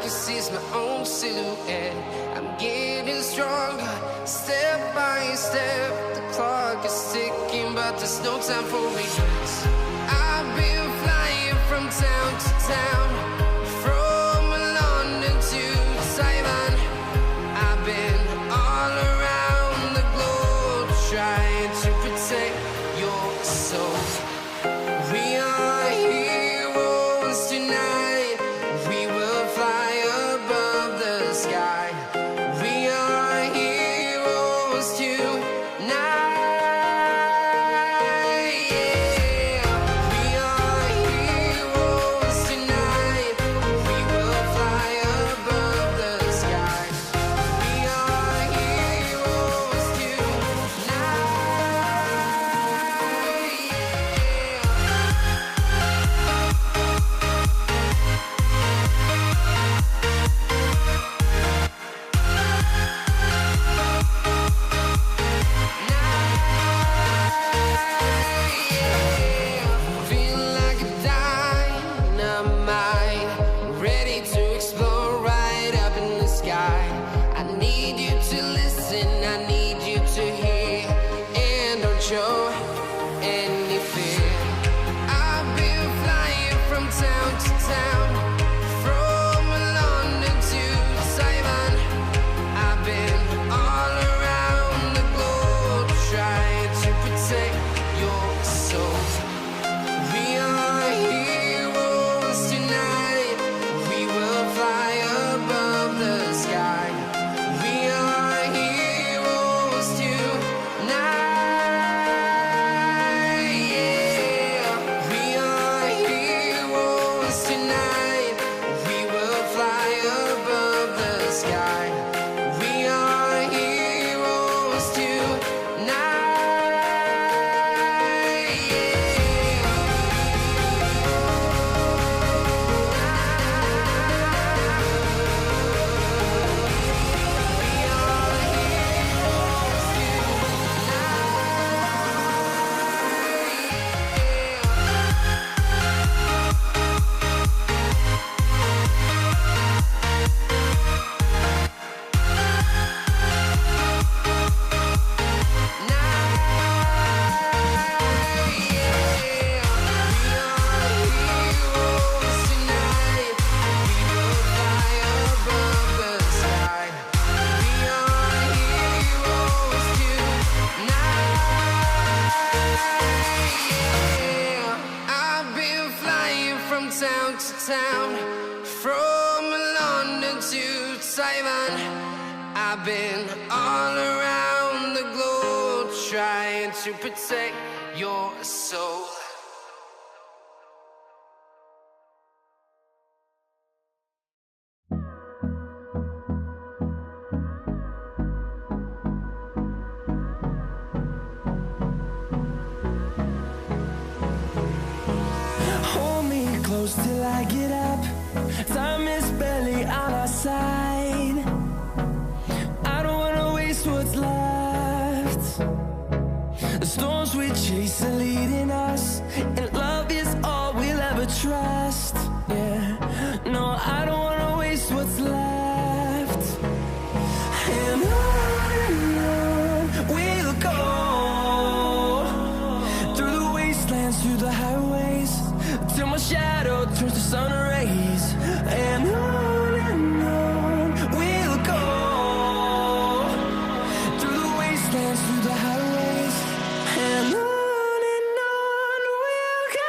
can see my own silhouette. I'm getting stronger, step by step. The clock is ticking, but there's no time for regrets. I've been flying from town to town, from London to Taiwan. I've been all around the globe, trying to protect your soul. We are heroes tonight. We will fly above the sky. We are heroes tonight. Show any fear. I've been flying from town to town, from London to Taiwan. I've been all around the globe, trying to protect your soul. We are heroes tonight. We will fly above the sky. We are heroes tonight. Town to town, from London to Taiwan. I've been all around the globe, trying to protect your soul. Till I get up, time is barely on our side. I don't wanna waste what's left. The storms we chase are leading us, and love is all we'll ever trust. Yeah, no, I don't wanna waste what's left. And on we'll go, through the wastelands, through the highways, till my shadow turns to sun rays. And on we'll go, through the wastelands, through the highways. And on we'll go.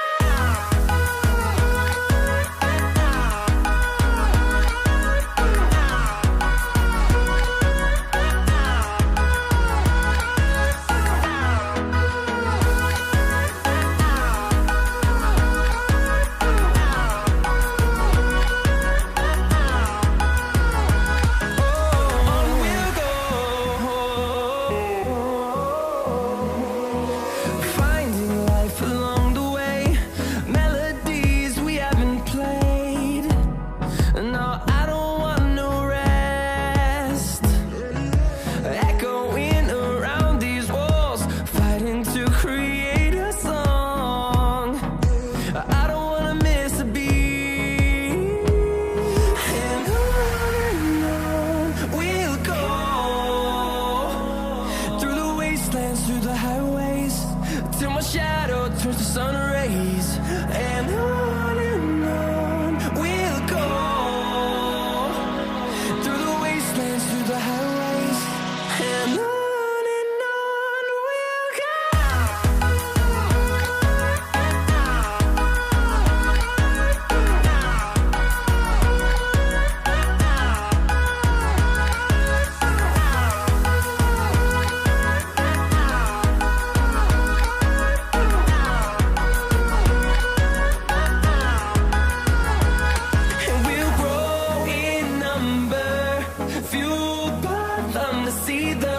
fueled by them to see the